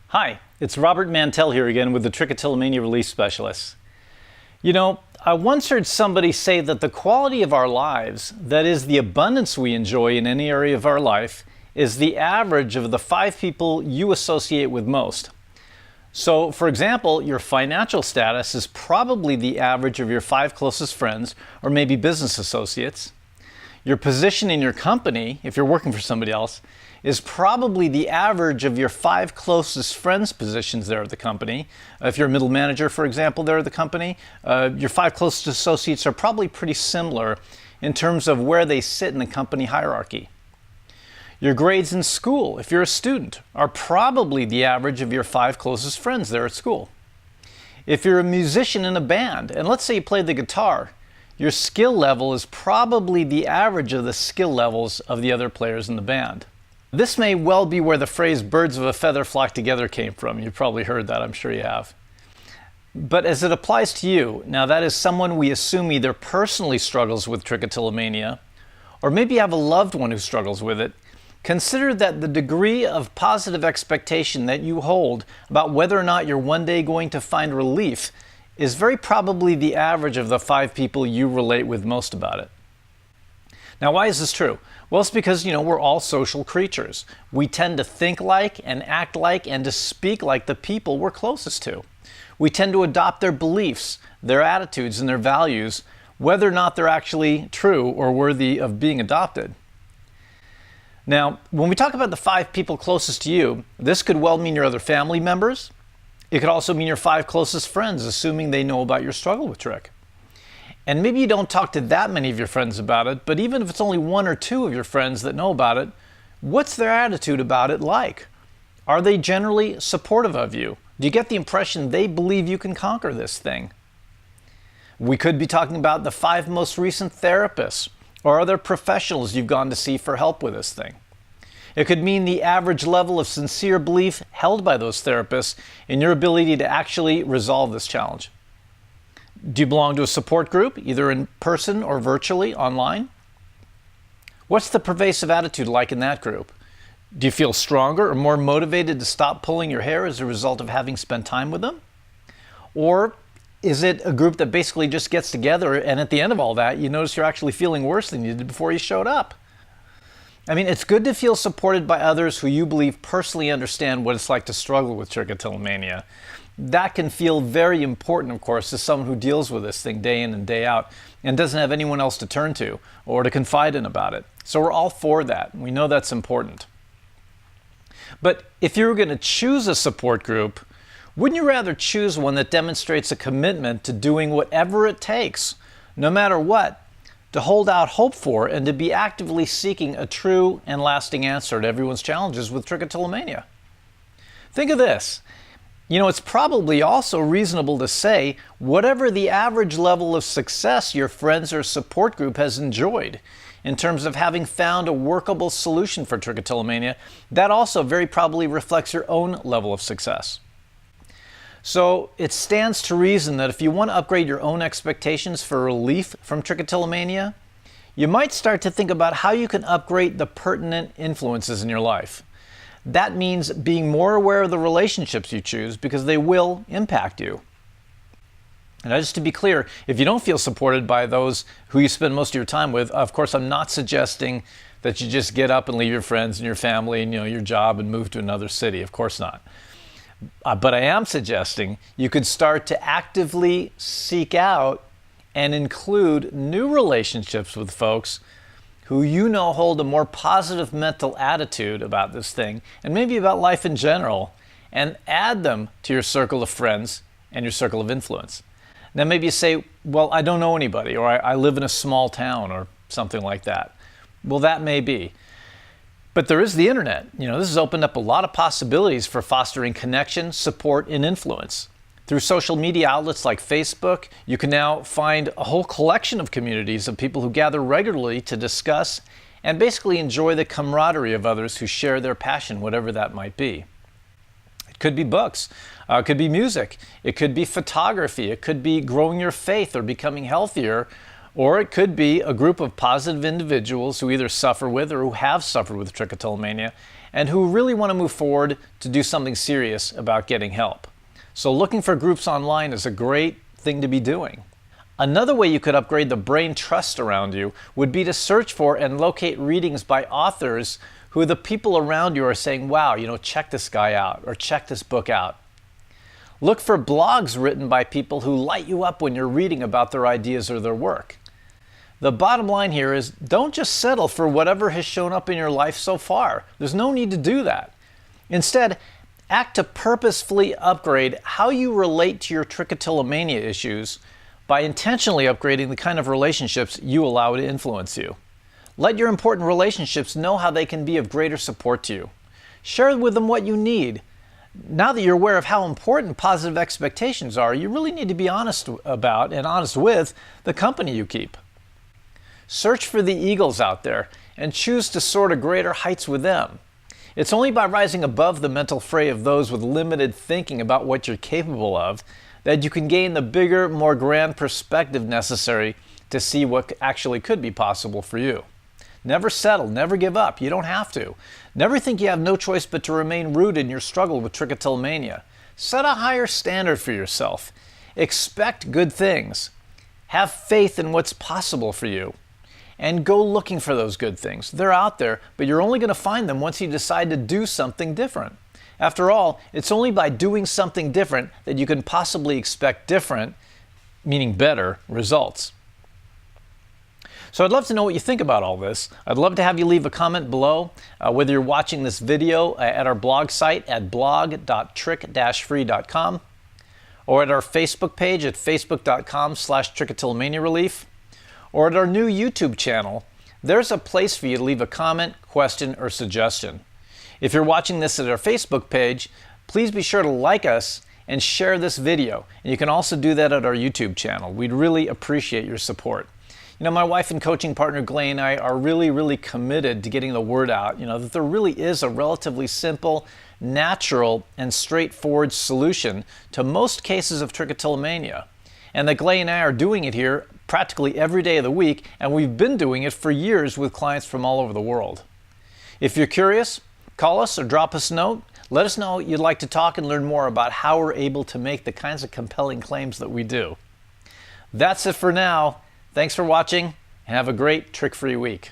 Hi, it's Robert Mantell here again with the Trichotillomania Relief Specialists. You know, I once heard somebody say that the quality of our lives, that is the abundance we enjoy in any area of our life, is the average of the 5 people you associate with most. So, for example, your financial status is probably the average of your 5 closest friends or maybe business associates. Your position in your company, if you're working for somebody else, is probably the average of your 5 closest friends' positions there at the company. If you're a middle manager, for example, there at the company, your 5 closest associates are probably pretty similar in terms of where they sit in the company hierarchy. Your grades in school, if you're a student, are probably the average of your 5 closest friends there at school. If you're a musician in a band, and let's say you play the guitar, your skill level is probably the average of the skill levels of the other players in the band. This may well be where the phrase birds of a feather flock together came from. You've probably heard that, I'm sure you have. But as it applies to you, now that is someone we assume either personally struggles with trichotillomania, or maybe you have a loved one who struggles with it, consider that the degree of positive expectation that you hold about whether or not you're one day going to find relief is very probably the average of the 5 people you relate with most about it. Now, why is this true? Well, it's because, we're all social creatures. We tend to think like and act like and to speak like the people we're closest to. We tend to adopt their beliefs, their attitudes, and their values, whether or not they're actually true or worthy of being adopted. Now, when we talk about the 5 people closest to you, this could well mean your other family members. It could also mean your 5 closest friends, assuming they know about your struggle with trich. And maybe you don't talk to that many of your friends about it, but even if it's only 1 or 2 of your friends that know about it, what's their attitude about it like? Are they generally supportive of you? Do you get the impression they believe you can conquer this thing? We could be talking about the 5 most recent therapists or other professionals you've gone to see for help with this thing. It could mean the average level of sincere belief held by those therapists in your ability to actually resolve this challenge. Do you belong to a support group, either in person or virtually, online? What's the pervasive attitude like in that group? Do you feel stronger or more motivated to stop pulling your hair as a result of having spent time with them? Or is it a group that basically just gets together and at the end of all that, you notice you're actually feeling worse than you did before you showed up? I mean, it's good to feel supported by others who you believe personally understand what it's like to struggle with trichotillomania. That can feel very important, of course, to someone who deals with this thing day in and day out and doesn't have anyone else to turn to or to confide in about it. So we're all for that. We know that's important. But if you were going to choose a support group, wouldn't you rather choose one that demonstrates a commitment to doing whatever it takes, no matter what, to hold out hope for and to be actively seeking a true and lasting answer to everyone's challenges with trichotillomania? Think of this. It's probably also reasonable to say whatever the average level of success your friends or support group has enjoyed in terms of having found a workable solution for trichotillomania, that also very probably reflects your own level of success. So it stands to reason that if you want to upgrade your own expectations for relief from trichotillomania, you might start to think about how you can upgrade the pertinent influences in your life. That means being more aware of the relationships you choose because they will impact you. And just to be clear, if you don't feel supported by those who you spend most of your time with, of course, I'm not suggesting that you just get up and leave your friends and your family and your job and move to another city. Of course not. But I am suggesting you could start to actively seek out and include new relationships with folks who hold a more positive mental attitude about this thing and maybe about life in general, and add them to your circle of friends and your circle of influence. Now maybe you say, well, I don't know anybody, or I live in a small town, or something like that. Well, that may be. But there is the internet. This has opened up a lot of possibilities for fostering connection, support, and influence. Through social media outlets like Facebook, you can now find a whole collection of communities of people who gather regularly to discuss and basically enjoy the camaraderie of others who share their passion, whatever that might be. It could be books, it could be music, it could be photography, it could be growing your faith or becoming healthier, or it could be a group of positive individuals who either suffer with or who have suffered with trichotillomania and who really want to move forward to do something serious about getting help. So looking for groups online is a great thing to be doing. Another way you could upgrade the brain trust around you would be to search for and locate readings by authors who the people around you are saying, wow, check this guy out or check this book out. Look for blogs written by people who light you up when you're reading about their ideas or their work. The bottom line here is don't just settle for whatever has shown up in your life so far. There's no need to do that. Instead, act to purposefully upgrade how you relate to your trichotillomania issues by intentionally upgrading the kind of relationships you allow to influence you. Let your important relationships know how they can be of greater support to you. Share with them what you need. Now that you're aware of how important positive expectations are, you really need to be honest about and honest with the company you keep. Search for the eagles out there and choose to soar to greater heights with them. It's only by rising above the mental fray of those with limited thinking about what you're capable of that you can gain the bigger, more grand perspective necessary to see what actually could be possible for you. Never settle, never give up. You don't have to. Never think you have no choice but to remain rooted in your struggle with trichotillomania. Set a higher standard for yourself. Expect good things. Have faith in what's possible for you. And go looking for those good things. They're out there, but you're only going to find them once you decide to do something different. After all, it's only by doing something different that you can possibly expect different, meaning better, results. So I'd love to know what you think about all this. I'd love to have you leave a comment below, whether you're watching this video at our blog site at blog.trich-free.com or at our Facebook page at facebook.com/Trichotillomania Relief, or at our new YouTube channel. There's a place for you to leave a comment, question, or suggestion. If you're watching this at our Facebook page, please be sure to like us and share this video. And you can also do that at our YouTube channel. We'd really appreciate your support. My wife and coaching partner Glay and I are really committed to getting the word out, that there really is a relatively simple, natural, and straightforward solution to most cases of trichotillomania. And that Glay and I are doing it here practically every day of the week, and we've been doing it for years with clients from all over the world. If you're curious, call us or drop us a note. Let us know you'd like to talk and learn more about how we're able to make the kinds of compelling claims that we do. That's it for now. Thanks for watching, and have a great trick-free week.